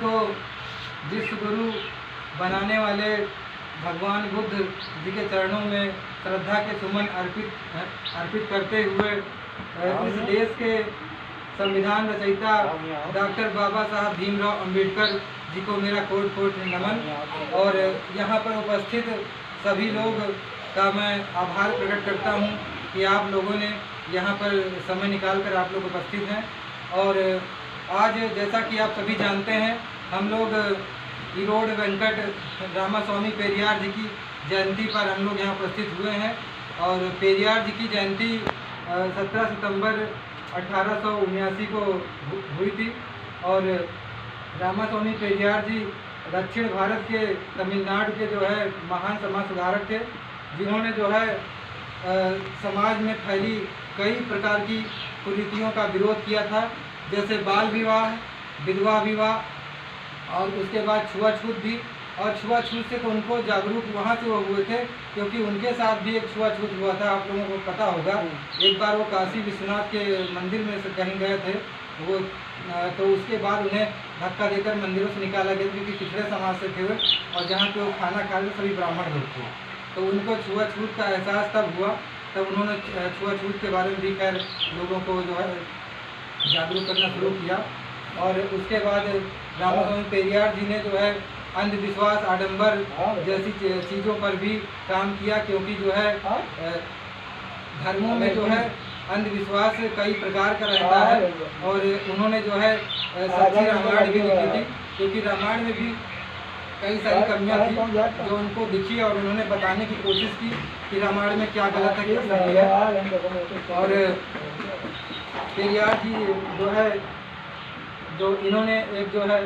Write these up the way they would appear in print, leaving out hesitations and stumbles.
को विश्व गुरु बनाने वाले भगवान बुद्ध जी के चरणों में श्रद्धा के सुमन अर्पित करते हुए इस देश के संविधान रचयिता डॉक्टर बाबा साहब भीमराव अंबेडकर जी को मेरा कोट कोट नमन। और यहाँ पर उपस्थित सभी लोग का मैं आभार प्रकट करता हूँ कि आप लोगों ने यहाँ पर समय निकाल कर आप लोग उपस्थित हैं। और आज जैसा कि आप सभी जानते हैं, हम लोग ईरोड वेंकट रामास्वामी पेरियार जी की जयंती पर हम लोग यहाँ उपस्थित हुए हैं। और पेरियार जी की जयंती 17 सितंबर 1879 को हुई थी। और रामास्वामी पेरियार जी दक्षिण भारत के तमिलनाडु के जो है महान समाज सुधारक थे, जिन्होंने जो है समाज में फैली कई प्रकार की कुरीतियों का विरोध किया था, जैसे बाल विवाह, विधवा विवाह और उसके बाद छुआछूत भी। और छुआछूत से तो उनको जागरूक वहाँ से वो हुए थे क्योंकि उनके साथ भी एक छुआछूत हुआ था, आप लोगों को पता होगा। एक बार वो काशी विश्वनाथ के मंदिर में से कहीं गए थे वो, तो उसके बाद उन्हें धक्का देकर मंदिरों से निकाला गया क्योंकि पिछड़े समाज से थे और जहाँ पे वो खाना खा रहे सभी ब्राह्मण लोग थे। तो उनको छुआछूत का एहसास तब हुआ, तब उन्होंने छुआछूत के बारे में भी खैर लोगों को जो है जागरूक करना शुरू किया। और उसके बाद रामास्वामी पेरियार जी ने जो है अंधविश्वास, आडंबर जैसी चीज़ों पर भी काम किया, क्योंकि जो है धर्मों में जो है अंधविश्वास कई प्रकार का रहता है। और उन्होंने जो है सच्ची रामायण भी लिखी थी, क्योंकि रामायण में भी कई सारी कमियां थी जो उनको दिखी और उन्होंने बताने की कोशिश की कि रामायण में क्या गलत है क्या सही है। और पेरियार जी जो है जो इन्होंने एक जो है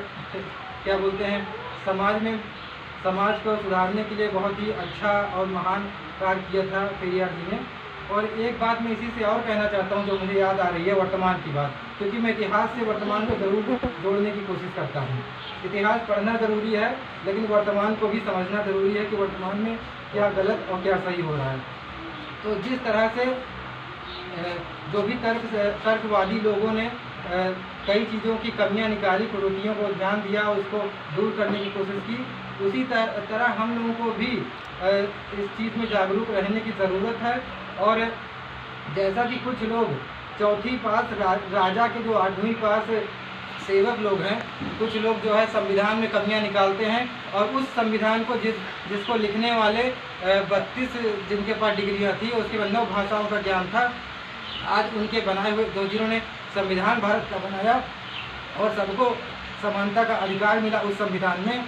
क्या बोलते हैं समाज को सुधारने के लिए बहुत ही अच्छा और महान कार्य किया था पेरियार जी ने। और एक बात मैं इसी से और कहना चाहता हूँ जो मुझे याद आ रही है, वर्तमान की बात, क्योंकि मैं इतिहास से वर्तमान को ज़रूर जोड़ने की कोशिश करता हूँ। इतिहास पढ़ना ज़रूरी है, लेकिन वर्तमान को भी समझना ज़रूरी है कि वर्तमान में क्या गलत और क्या सही हो रहा है। तो जिस तरह से जो भी तर्कवादी लोगों ने कई चीज़ों की कमियां निकाली, कुरीतियों को ध्यान दिया, उसको दूर करने की कोशिश की, उसी तरह हम लोगों को भी इस चीज़ में जागरूक रहने की ज़रूरत है। और जैसा कि कुछ लोग चौथी पास राजा के जो 8वीं पास सेवक लोग हैं, कुछ लोग जो है संविधान में कमियां निकालते हैं और उस संविधान को जिसको लिखने वाले 32 जिनके पास डिग्रियां थी, उसके बाद 9 भाषाओं का ज्ञान था, आज उनके बनाए हुए जिन्होंने संविधान भारत का बनाया और सबको समानता का अधिकार मिला उस संविधान में।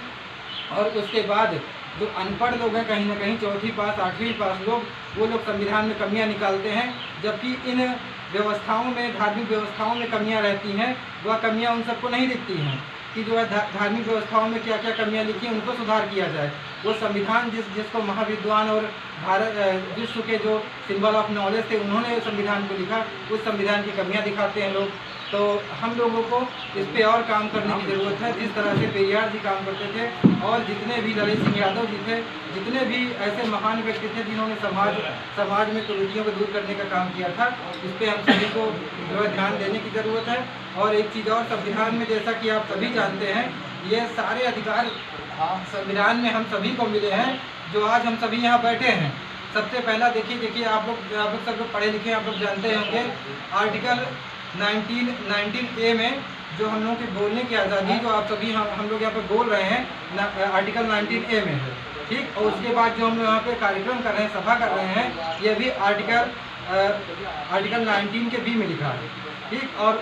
और उसके बाद जो अनपढ़ लोग हैं, कहीं ना कहीं चौथी पास 8वीं पास लोग, वो लोग संविधान में कमियां निकालते हैं, जबकि इन व्यवस्थाओं में, धार्मिक व्यवस्थाओं में कमियां रहती हैं, वह कमियां उन सबको नहीं दिखती हैं कि जो है धार्मिक व्यवस्थाओं में क्या क्या कमियां लिखी हैं उनको सुधार किया जाए। वो संविधान जिसको महाविद्वान और भारत विश्व के जो सिंबल ऑफ नॉलेज थे उन्होंने संविधान को लिखा, उस संविधान की कमियां दिखाते हैं लोग। तो हम लोगों को इस पे और काम करने की ज़रूरत है, जिस तरह से पेरियार जी काम करते थे और जितने भी ललित सिंह यादव जी थे, जितने भी ऐसे महान व्यक्ति थे जिन्होंने समाज में कुरीतियों को दूर करने का काम किया था, इस पर हम सभी को जो है ध्यान देने की ज़रूरत है। और एक चीज़ और, संविधान में जैसा कि आप सभी जानते हैं, ये सारे अधिकार संविधान में हम सभी को मिले हैं जो आज हम सभी यहाँ बैठे हैं। सबसे पहला देखिए आप लोग सब लोग पढ़े लिखे, आप लोग जानते होंगे आर्टिकल 19A में जो हम लोगों के बोलने की आज़ादी, जो आप सभी हम लोग यहाँ पे बोल रहे हैं, आर्टिकल 19A में है, ठीक। और उसके बाद जो हम लोग यहाँ पे कार्यक्रम कर रहे हैं, सभा कर रहे हैं, ये भी आर्टिकल 19 के B में लिखा है, ठीक। और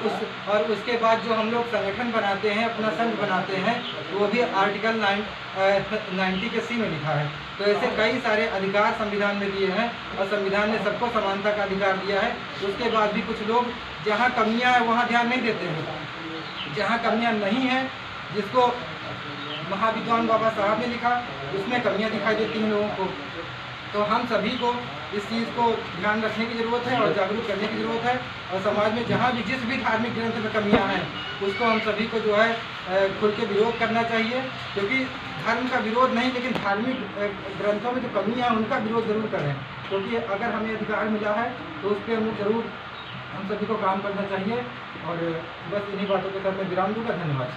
उसके बाद जो हम लोग संगठन बनाते हैं, अपना संघ बनाते हैं, वो भी आर्टिकल 90 के C में लिखा है। तो ऐसे कई सारे अधिकार संविधान में दिए हैं और संविधान ने सबको समानता का अधिकार दिया है। उसके बाद भी कुछ लोग जहाँ कमियाँ हैं वहाँ ध्यान नहीं देते हैं, जहाँ कमियाँ नहीं हैं, जिसको महाविद्वान बाबा साहब ने लिखा, उसमें कमियाँ दिखाई देती हैं लोगों को। तो हम सभी को इस चीज़ को ध्यान रखने की ज़रूरत है और जागरूक करने की ज़रूरत है। और समाज में जहाँ भी जिस भी धार्मिक ग्रंथ में कमियाँ हैं उसको हम सभी को जो है खुल के विरोध करना चाहिए, क्योंकि धर्म का विरोध नहीं, लेकिन धार्मिक ग्रंथों में जो कमियाँ हैं उनका विरोध ज़रूर करें, क्योंकि अगर हमें अधिकार मिला है तो उस पर हमें ज़रूर हम सभी को काम करना चाहिए। और बस इन्हीं बातों के साथ मैं विराम दूँगा। धन्यवाद।